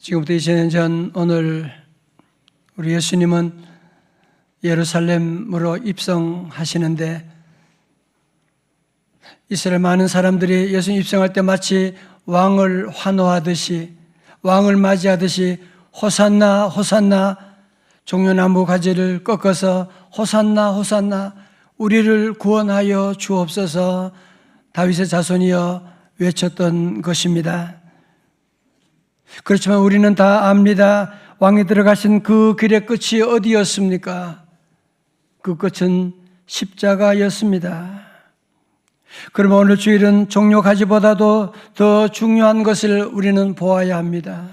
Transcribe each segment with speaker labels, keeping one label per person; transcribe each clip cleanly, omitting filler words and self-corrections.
Speaker 1: 지금부터 2000년 전 오늘 우리 예수님은 예루살렘으로 입성하시는데 이스라엘 많은 사람들이 예수님 입성할 때 마치 왕을 환호하듯이, 왕을 맞이하듯이 호산나 호산나, 종려나무 가지를 꺾어서 호산나 호산나, 우리를 구원하여 주옵소서, 다윗의 자손이여 외쳤던 것입니다. 그렇지만 우리는 다 압니다. 왕이 들어가신 그 길의 끝이 어디였습니까? 그 끝은 십자가였습니다. 그러면 오늘 주일은 종려가지보다도 더 중요한 것을 우리는 보아야 합니다.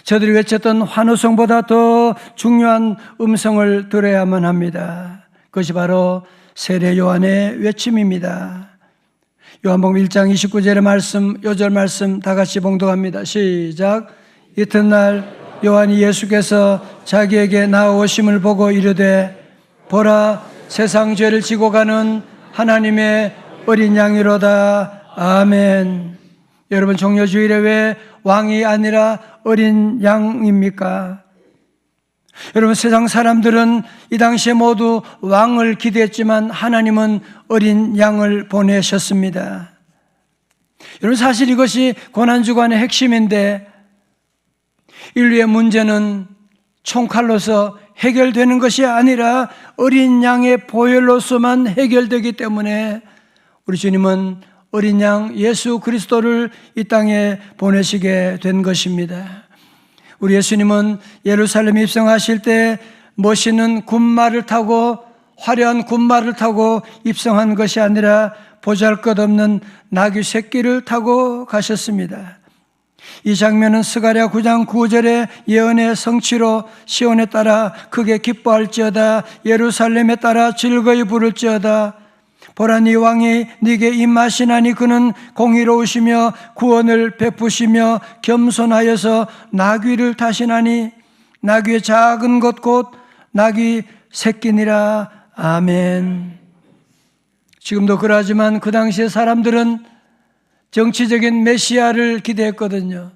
Speaker 1: 저들이 외쳤던 환호성보다 더 중요한 음성을 들어야만 합니다. 그것이 바로 세례 요한의 외침입니다. 요한복음 1장 29절의 말씀, 요절 말씀 다 같이 봉독합니다. 시작. 이튿날 요한이 예수께서 자기에게 나오심을 보고 이르되 보라, 세상 죄를 지고 가는 하나님의 어린 양이로다. 아멘. 여러분, 종려주일에 왜 왕이 아니라 어린 양입니까? 여러분, 세상 사람들은 이 당시에 모두 왕을 기대했지만 하나님은 어린 양을 보내셨습니다. 여러분, 사실 이것이 고난주간의 핵심인데 인류의 문제는 총칼로서 해결되는 것이 아니라 어린 양의 보혈로서만 해결되기 때문에 우리 주님은 어린 양 예수 그리스도를 이 땅에 보내시게 된 것입니다. 우리 예수님은 예루살렘에 입성하실 때 멋있는 군마를 타고, 화려한 군마를 타고 입성한 것이 아니라 보잘것없는 나귀 새끼를 타고 가셨습니다. 이 장면은 스가랴 9장 9절의 예언의 성취로 시온에 따라 크게 기뻐할지어다, 예루살렘에 따라 즐거이 부를지어다. 보라, 네 왕이 네게 임하시나니 그는 공의로우시며 구원을 베푸시며 겸손하여서 나귀를 타시나니 나귀의 작은 것 곧 나귀 새끼니라. 아멘. 지금도 그러하지만 그 당시의 사람들은 정치적인 메시아를 기대했거든요.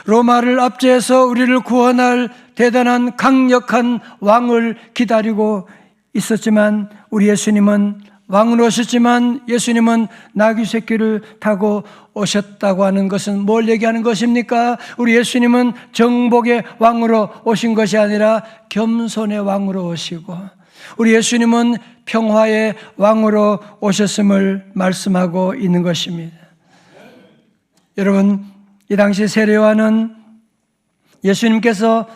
Speaker 1: 로마를 압제해서 우리를 구원할 대단한 강력한 왕을 기다리고 있었지만 우리 예수님은 왕은 오셨지만 예수님은 나귀 새끼를 타고 오셨다고 하는 것은 뭘 얘기하는 것입니까? 우리 예수님은 정복의 왕으로 오신 것이 아니라 겸손의 왕으로 오시고, 우리 예수님은 평화의 왕으로 오셨음을 말씀하고 있는 것입니다. 여러분, 이 당시 세례 요한은 예수님께서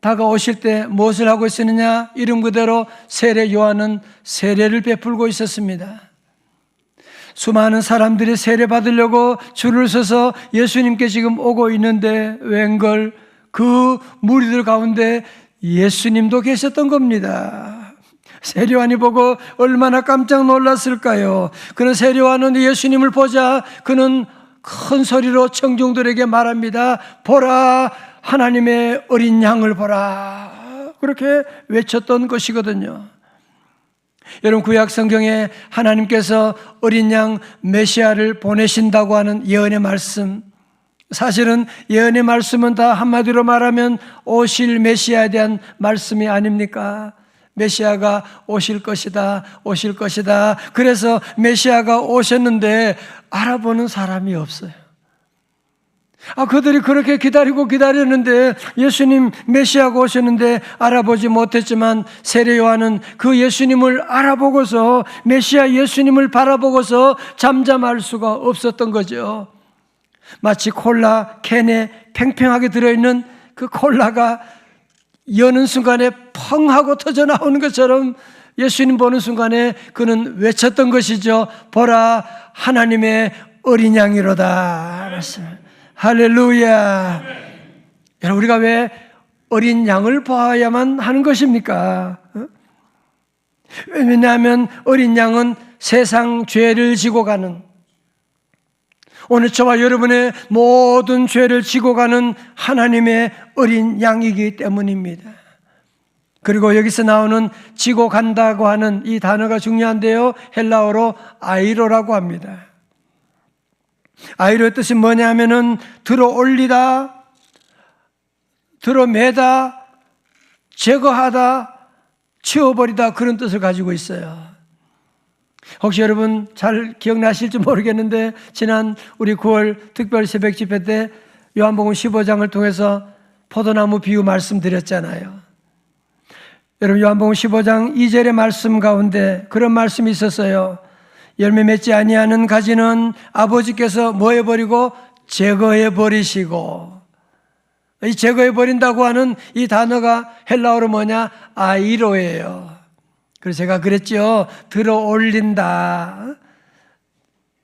Speaker 1: 다가오실 때 무엇을 하고 있었느냐? 이름 그대로 세례 요한은 세례를 베풀고 있었습니다. 수많은 사람들이 세례 받으려고 줄을 서서 예수님께 지금 오고 있는데 웬걸 그 무리들 가운데 예수님도 계셨던 겁니다. 세례 요한이 보고 얼마나 깜짝 놀랐을까요? 그런 세례 요한은 예수님을 보자 그는 큰 소리로 청중들에게 말합니다. 보라, 하나님의 어린 양을 보라. 그렇게 외쳤던 것이거든요. 여러분, 구약 성경에 하나님께서 어린 양 메시아를 보내신다고 하는 예언의 말씀, 사실은 예언의 말씀은 다 한마디로 말하면 오실 메시아에 대한 말씀이 아닙니까? 메시아가 오실 것이다, 오실 것이다. 그래서 메시아가 오셨는데 알아보는 사람이 없어요. 그들이 그렇게 기다렸는데 예수님 메시아가 오셨는데 알아보지 못했지만 세례 요한은 그 예수님을 알아보고서, 메시아 예수님을 바라보고서 잠잠할 수가 없었던 거죠. 마치 콜라 캔에 팽팽하게 들어있는 그 콜라가 여는 순간에 펑 하고 터져 나오는 것처럼 예수님 보는 순간에 그는 외쳤던 것이죠. 보라, 하나님의 어린 양이로다. 할렐루야. 여러분, 우리가 왜 어린 양을 봐야만 하는 것입니까? 왜냐하면 어린 양은 세상 죄를 지고 가는, 오늘 저와 여러분의 모든 죄를 지고 가는 하나님의 어린 양이기 때문입니다. 그리고 여기서 나오는 지고 간다고 하는 이 단어가 중요한데요, 헬라어로 아이로라고 합니다. 아이로의 뜻이 뭐냐 하면은 들어 올리다, 들어 매다, 제거하다, 치워버리다, 그런 뜻을 가지고 있어요. 혹시 여러분 잘 기억나실지 모르겠는데 지난 우리 9월 특별 새벽 집회 때 요한복음 15장을 통해서 포도나무 비유 말씀드렸잖아요. 여러분 요한복음 15장 2절의 말씀 가운데 그런 말씀이 있었어요. 열매 맺지 아니하는 가지는 아버지께서 뭐 해버리고 제거해 버리시고, 이 제거해 버린다고 하는 이 단어가 헬라어로 뭐냐? 아이로예요. 그래서 제가 그랬죠. 들어 올린다,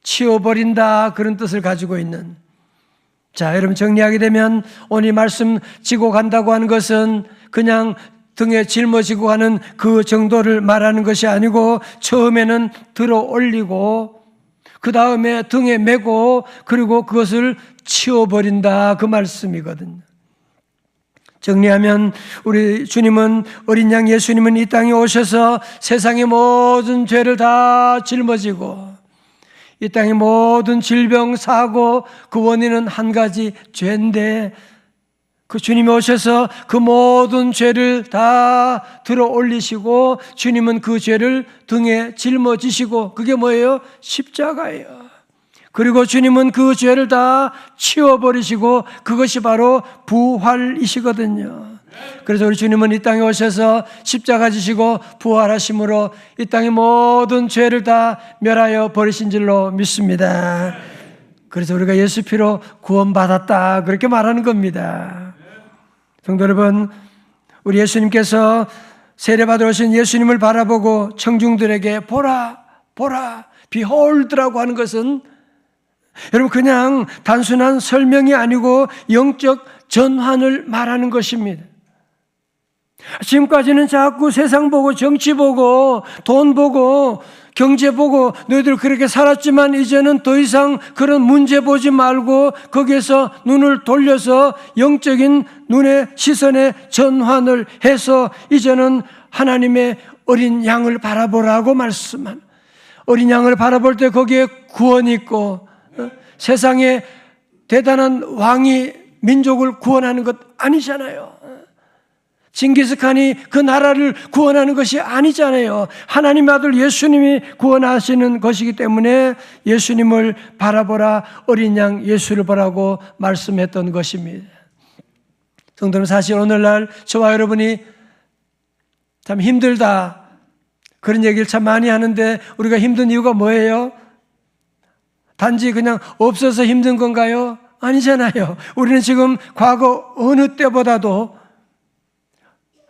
Speaker 1: 치워버린다, 그런 뜻을 가지고 있는. 자, 여러분 정리하게 되면 오늘 이 말씀 지고 간다고 하는 것은 그냥 등에 짊어지고 가는 그 정도를 말하는 것이 아니고, 처음에는 들어 올리고 그 다음에 등에 메고 그리고 그것을 치워버린다, 그 말씀이거든요. 정리하면 우리 주님은, 어린 양 예수님은 이 땅에 오셔서 세상의 모든 죄를 다 짊어지고, 이 땅의 모든 질병, 사고, 그 원인은 한 가지 죄인데, 그 주님이 오셔서 그 모든 죄를 다 들어 올리시고 주님은 그 죄를 등에 짊어지시고, 그게 뭐예요? 십자가예요. 그리고 주님은 그 죄를 다 치워버리시고 그것이 바로 부활이시거든요. 그래서 우리 주님은 이 땅에 오셔서 십자가 지시고 부활하심으로 이 땅의 모든 죄를 다 멸하여 버리신 줄로 믿습니다. 그래서 우리가 예수 피로 구원받았다, 그렇게 말하는 겁니다. 성도 여러분, 우리 예수님께서 세례받으러 오신 예수님을 바라보고 청중들에게 보라, 보라, behold라고 하는 것은 여러분 그냥 단순한 설명이 아니고 영적 전환을 말하는 것입니다. 지금까지는 자꾸 세상 보고 정치 보고 돈 보고 경제 보고 너희들 그렇게 살았지만 이제는 더 이상 그런 문제 보지 말고 거기에서 눈을 돌려서 영적인 눈의 시선의 전환을 해서 이제는 하나님의 어린 양을 바라보라고 말씀한, 어린 양을 바라볼 때 거기에 구원이 있고 세상에 대단한 왕이 민족을 구원하는 것 아니잖아요. 징기스칸이 그 나라를 구원하는 것이 아니잖아요. 하나님의 아들 예수님이 구원하시는 것이기 때문에 예수님을 바라보라, 어린 양 예수를 보라고 말씀했던 것입니다. 성도는 사실 오늘날 저와 여러분이 참 힘들다, 그런 얘기를 참 많이 하는데 우리가 힘든 이유가 뭐예요? 단지 그냥 없어서 힘든 건가요? 아니잖아요. 우리는 지금 과거 어느 때보다도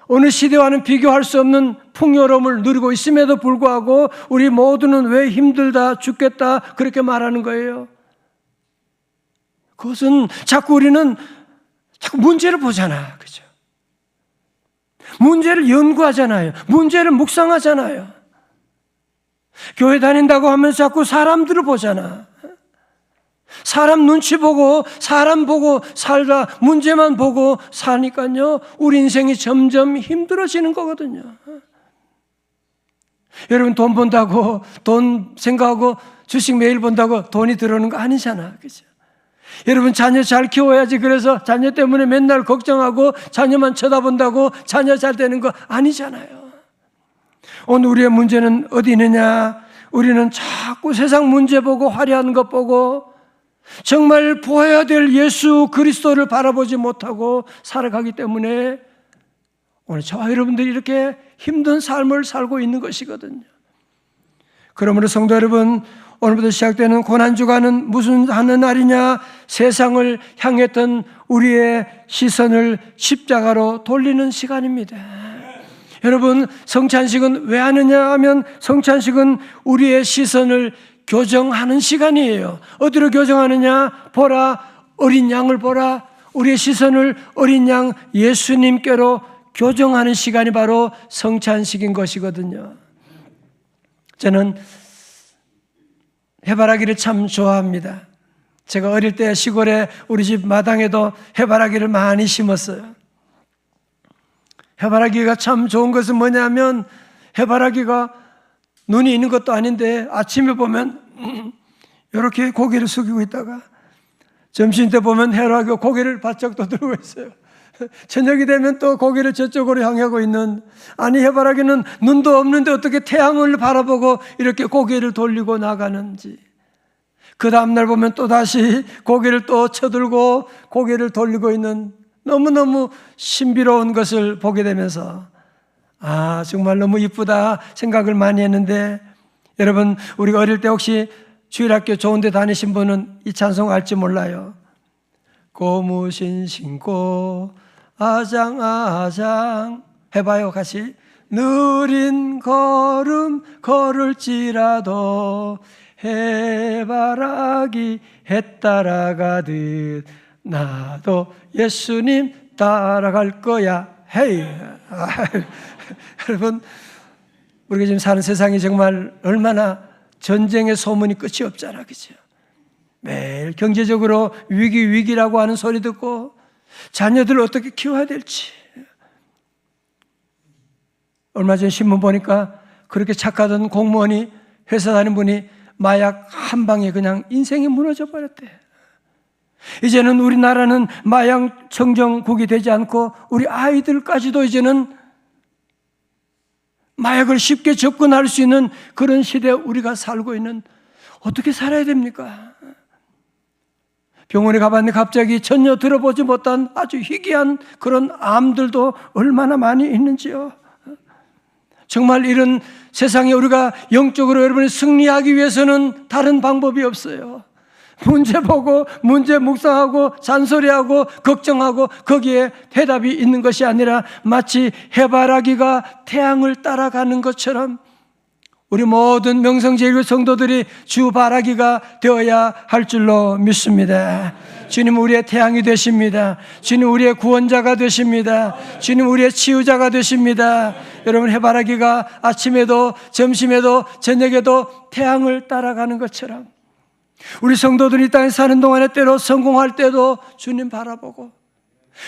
Speaker 1: 어느 시대와는 비교할 수 없는 풍요로움을 누리고 있음에도 불구하고 우리 모두는 왜 힘들다, 죽겠다 그렇게 말하는 거예요? 그것은 자꾸 우리는 자꾸 문제를 보잖아, 그죠? 문제를 연구하잖아요. 문제를 묵상하잖아요. 교회 다닌다고 하면서 자꾸 사람들을 보잖아. 사람 눈치 보고 사람 보고 살다 문제만 보고 사니까요, 우리 인생이 점점 힘들어지는 거거든요. 여러분 돈 번다고, 돈 생각하고 주식 매일 본다고 돈이 들어오는 거 아니잖아, 그죠? 여러분 자녀 잘 키워야지, 그래서 자녀 때문에 맨날 걱정하고 자녀만 쳐다본다고 자녀 잘 되는 거 아니잖아요. 오늘 우리의 문제는 어디 있느냐? 우리는 자꾸 세상 문제 보고 화려한 것 보고 정말 보아야 될 예수 그리스도를 바라보지 못하고 살아가기 때문에 오늘 저와 여러분들이 이렇게 힘든 삶을 살고 있는 것이거든요. 그러므로 성도 여러분, 오늘부터 시작되는 고난주간은 무슨 하는 날이냐? 세상을 향했던 우리의 시선을 십자가로 돌리는 시간입니다. 여러분, 성찬식은 왜 하느냐 하면 성찬식은 우리의 시선을 교정하는 시간이에요. 어디로 교정하느냐? 보라, 어린 양을 보라. 우리의 시선을 어린 양 예수님께로 교정하는 시간이 바로 성찬식인 것이거든요. 저는 해바라기를 참 좋아합니다. 제가 어릴 때 시골에 우리 집 마당에도 해바라기를 많이 심었어요. 해바라기가 참 좋은 것은 뭐냐면 해바라기가 눈이 있는 것도 아닌데 아침에 보면 이렇게 고개를 숙이고 있다가 점심 때 보면 해라고 고개를 바짝 떠들고 있어요. 저녁이 되면 또 고개를 저쪽으로 향하고 있는, 아니 해바라기는 눈도 없는데 어떻게 태양을 바라보고 이렇게 고개를 돌리고 나가는지. 그 다음날 보면 또 다시 고개를 또 쳐들고 고개를 돌리고 있는, 너무너무 신비로운 것을 보게 되면서 아, 정말 너무 이쁘다 생각을 많이 했는데, 여러분 우리가 어릴 때 혹시 주일학교 좋은 데 다니신 분은 이 찬송 알지 몰라요. 고무신 신고 아장아장 해봐요. 같이. 느린 걸음 걸을지라도 해바라기 해 따라가듯 나도 예수님 따라갈 거야. 헤이. 여러분 우리가 지금 사는 세상이 정말 얼마나 전쟁의 소문이 끝이 없잖아, 그죠? 매일 경제적으로 위기라고 하는 소리 듣고 자녀들을 어떻게 키워야 될지. 얼마 전 신문 보니까 그렇게 착하던 공무원이, 회사 다니는 분이 마약 한 방에 그냥 인생이 무너져 버렸대. 이제는 우리나라는 마약 청정국이 되지 않고 우리 아이들까지도 이제는 마약을 쉽게 접근할 수 있는 그런 시대에 우리가 살고 있는, 어떻게 살아야 됩니까? 병원에 가봤는데 갑자기 전혀 들어보지 못한 아주 희귀한 그런 암들도 얼마나 많이 있는지요. 정말 이런 세상에 우리가 영적으로 여러분이 승리하기 위해서는 다른 방법이 없어요. 문제 보고 문제 묵상하고 잔소리하고 걱정하고 거기에 대답이 있는 것이 아니라 마치 해바라기가 태양을 따라가는 것처럼 우리 모든 명성제일교 성도들이 주바라기가 되어야 할 줄로 믿습니다. 주님 우리의 태양이 되십니다. 주님 우리의 구원자가 되십니다. 주님 우리의 치유자가 되십니다. 여러분 해바라기가 아침에도 점심에도 저녁에도 태양을 따라가는 것처럼 우리 성도들이 이 땅에 사는 동안에 때로 성공할 때도 주님 바라보고,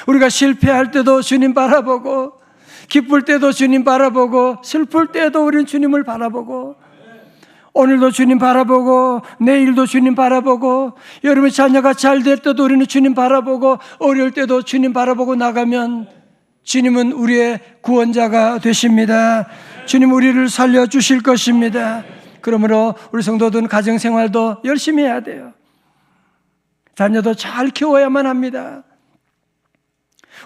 Speaker 1: 우리가 실패할 때도 주님 바라보고, 기쁠 때도 주님 바라보고, 슬플 때도 우리는 주님을 바라보고, 오늘도 주님 바라보고, 내일도 주님 바라보고, 여러분의 자녀가 잘 될 때도 우리는 주님 바라보고, 어려울 때도 주님 바라보고 나가면 주님은 우리의 구원자가 되십니다. 주님 우리를 살려주실 것입니다. 그러므로 우리 성도들은 가정생활도 열심히 해야 돼요. 자녀도 잘 키워야만 합니다.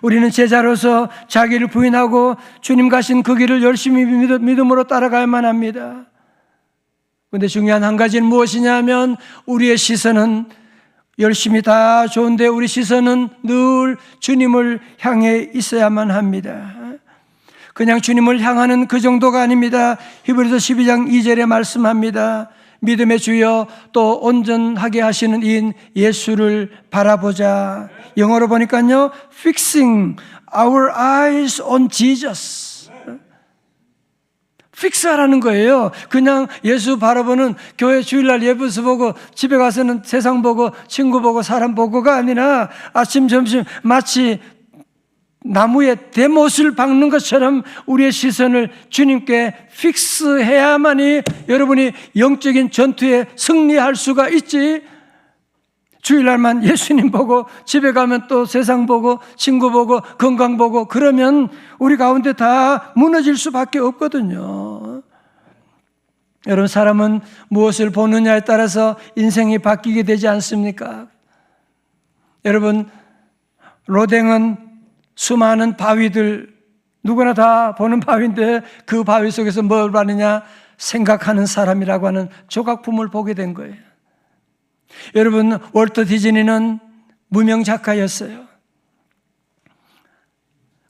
Speaker 1: 우리는 제자로서 자기를 부인하고 주님 가신 그 길을 열심히 믿음으로 따라가야만 합니다. 그런데 중요한 한 가지는 무엇이냐 하면 우리의 시선은 열심히 다 좋은데 우리 시선은 늘 주님을 향해 있어야만 합니다. 그냥 주님을 향하는 그 정도가 아닙니다. 히브리서 12장 2절에 말씀합니다. 믿음의 주여 또 온전하게 하시는 이인 예수를 바라보자. 영어로 보니까요, fixing our eyes on Jesus. 픽스하라는 거예요. 그냥 예수 바라보는 교회 주일날 예배서 보고 집에 가서는 세상 보고 친구 보고 사람 보고가 아니라 아침 점심 마치 나무에 대못을 박는 것처럼 우리의 시선을 주님께 픽스해야만이 여러분이 영적인 전투에 승리할 수가 있지. 주일날만 예수님 보고 집에 가면 또 세상 보고 친구 보고 건강 보고 그러면 우리 가운데 다 무너질 수밖에 없거든요. 여러분 사람은 무엇을 보느냐에 따라서 인생이 바뀌게 되지 않습니까? 여러분 로댕은 수많은 바위들 누구나 다 보는 바위인데 그 바위 속에서 뭘 봤느냐? 생각하는 사람이라고 하는 조각품을 보게 된 거예요. 여러분 월터 디즈니는 무명 작가였어요.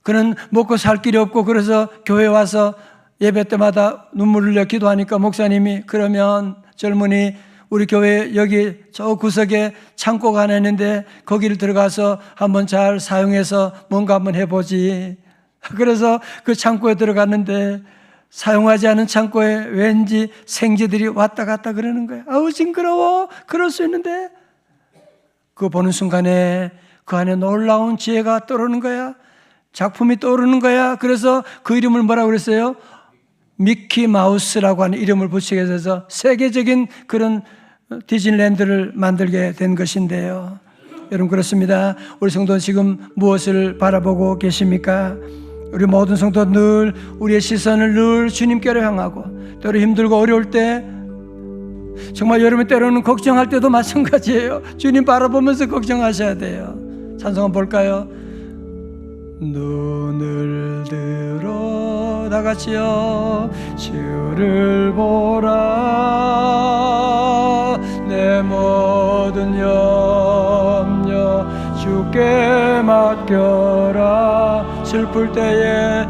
Speaker 1: 그는 먹고 살 길이 없고 그래서 교회 와서 예배 때마다 눈물을 흘려 기도하니까 목사님이 그러면 젊은이 우리 교회 여기 저 구석에 창고가 하나 있는데 거기를 들어가서 한번 잘 사용해서 뭔가 한번 해보지. 그래서 그 창고에 들어갔는데 사용하지 않은 창고에 왠지 생쥐들이 왔다 갔다 그러는 거야. 아우 징그러워. 그럴 수 있는데 그거 보는 순간에 그 안에 놀라운 지혜가 떠오르는 거야. 작품이 떠오르는 거야. 그래서 그 이름을 뭐라고 그랬어요? 미키 마우스라고 하는 이름을 붙이게 돼서 세계적인 그런 디즈니랜드를 만들게 된 것인데요. 여러분 그렇습니다. 우리 성도는 지금 무엇을 바라보고 계십니까? 우리 모든 성도 늘 우리의 시선을 늘 주님께로 향하고, 때로 힘들고 어려울 때 정말 여러분 때로는 걱정할 때도 마찬가지예요. 주님 바라보면서 걱정하셔야 돼요. 찬송 한번 볼까요? 눈을 들어 다 같이요. 주를 보라. 내 모든 염려 주께 맡겨라. 슬플 때에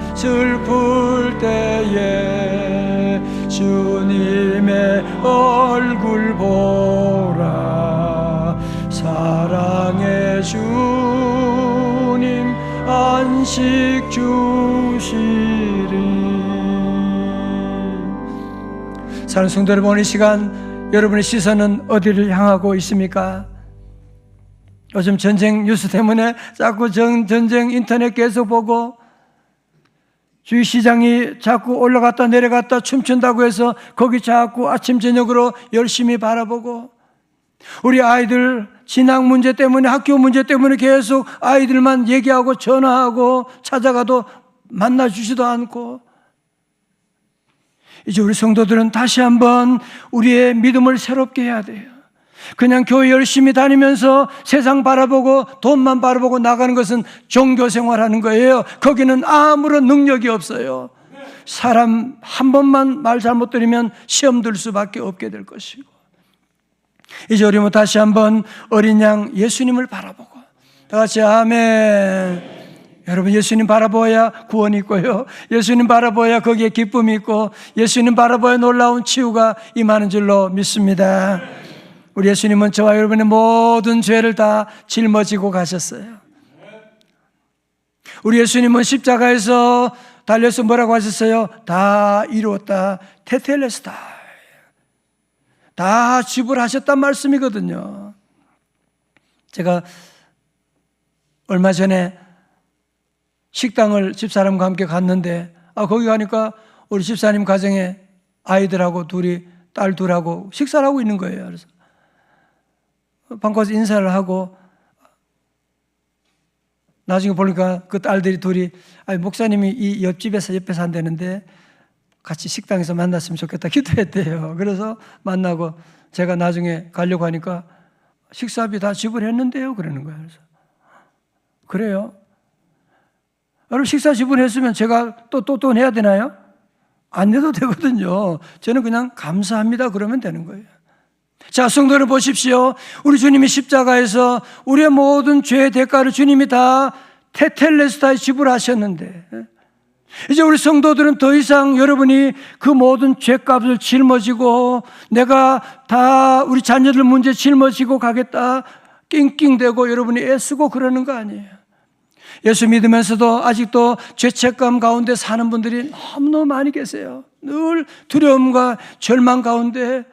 Speaker 1: 주님의 얼굴 보라. 사랑의 주님 안식 주시리. 사랑하는 성도 여러분, 이 시간 여러분의 시선은 어디를 향하고 있습니까? 요즘 전쟁 뉴스 때문에 자꾸 전쟁 인터넷 계속 보고, 주위 시장이 자꾸 올라갔다 내려갔다 춤춘다고 해서 거기 자꾸 아침 저녁으로 열심히 바라보고, 우리 아이들 진학 문제 때문에, 학교 문제 때문에 계속 아이들만 얘기하고 전화하고 찾아가도 만나주지도 않고, 이제 우리 성도들은 다시 한번 우리의 믿음을 새롭게 해야 돼요. 그냥 교회 열심히 다니면서 세상 바라보고 돈만 바라보고 나가는 것은 종교생활하는 거예요. 거기는 아무런 능력이 없어요. 사람 한 번만 말 잘못 들으면 시험 들 수밖에 없게 될 것이고, 이제 우리는 다시 한번 어린 양 예수님을 바라보고, 다 같이 아멘. 여러분, 예수님 바라보아야 구원이 있고요, 예수님 바라보아야 거기에 기쁨이 있고, 예수님 바라보아야 놀라운 치유가 임하는 줄로 믿습니다. 우리 예수님은 저와 여러분의 모든 죄를 다 짊어지고 가셨어요. 우리 예수님은 십자가에서 달려서 뭐라고 하셨어요? 다 이루었다. 테텔레스타. 다 지불하셨단 말씀이거든요. 제가 얼마 전에 식당을 집사람과 함께 갔는데, 거기 가니까 우리 집사님 가정에 아이들하고 둘이, 딸 둘하고 식사를 하고 있는 거예요. 그래서 방과서 인사를 하고, 나중에 보니까 그 딸들이 둘이, 목사님이 이 옆에 산다는데 같이 식당에서 만났으면 좋겠다 기도했대요. 그래서 만나고, 제가 나중에 가려고 하니까 식사비 다 지불했는데요 그러는 거예요. 그래서 그래요? 여러분, 식사 지불했으면 제가 또 해야 되나요? 안 해도 되거든요. 저는 그냥 감사합니다 그러면 되는 거예요. 자, 성도를 보십시오. 우리 주님이 십자가에서 우리의 모든 죄의 대가를 주님이 다 테텔레스타에 지불하셨는데, 이제 우리 성도들은 더 이상 여러분이 그 모든 죄값을 짊어지고 내가 다 우리 자녀들 문제 짊어지고 가겠다 낑낑대고 여러분이 애쓰고 그러는 거 아니에요. 예수 믿으면서도 아직도 죄책감 가운데 사는 분들이 너무너무 많이 계세요. 늘 두려움과 절망 가운데,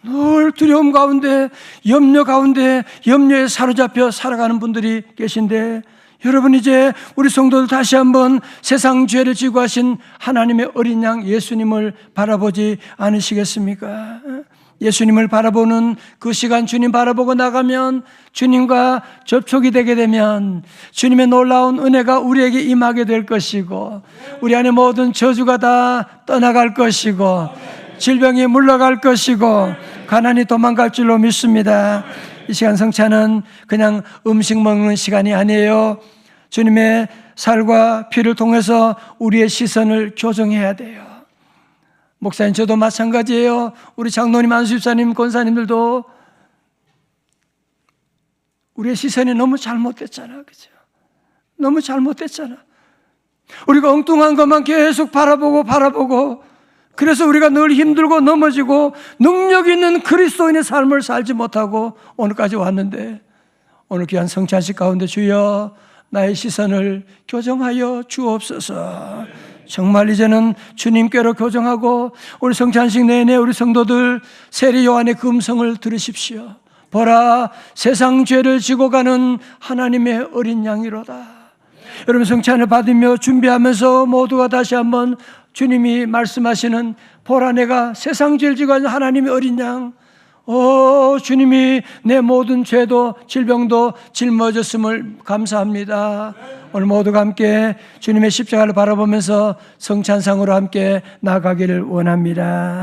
Speaker 1: 늘 두려움 가운데, 염려 가운데, 염려에 사로잡혀 살아가는 분들이 계신데, 여러분, 이제 우리 성도들 다시 한번 세상 죄를 지고 하신 하나님의 어린 양 예수님을 바라보지 않으시겠습니까? 예수님을 바라보는 그 시간, 주님 바라보고 나가면, 주님과 접촉이 되게 되면 주님의 놀라운 은혜가 우리에게 임하게 될 것이고, 우리 안에 모든 저주가 다 떠나갈 것이고, 질병이 물러갈 것이고, 가난이 도망갈 줄로 믿습니다. 이 시간 성찬은 그냥 음식 먹는 시간이 아니에요. 주님의 살과 피를 통해서 우리의 시선을 교정해야 돼요. 목사님, 저도 마찬가지예요. 우리 장로님, 안수집사님, 권사님들도 우리의 시선이 너무 잘못됐잖아. 그죠? 너무 잘못됐잖아. 우리가 엉뚱한 것만 계속 바라보고, 그래서 우리가 늘 힘들고 넘어지고 능력 있는 그리스도인의 삶을 살지 못하고 오늘까지 왔는데, 오늘 귀한 성찬식 가운데 주여 나의 시선을 교정하여 주옵소서. 정말 이제는 주님께로 교정하고, 우리 성찬식 내내 우리 성도들 세례 요한의 그 음성을 들으십시오. 보라, 세상 죄를 지고 가는 하나님의 어린 양이로다. 여러분, 성찬을 받으며 준비하면서 모두가 다시 한번 주님이 말씀하시는, 보라, 내가 세상 죄를 지고 가는 하나님의 어린 양, 주님이 내 모든 죄도 질병도 짊어졌음을 감사합니다. 오늘 모두가 함께 주님의 십자가를 바라보면서 성찬상으로 함께 나가기를 원합니다.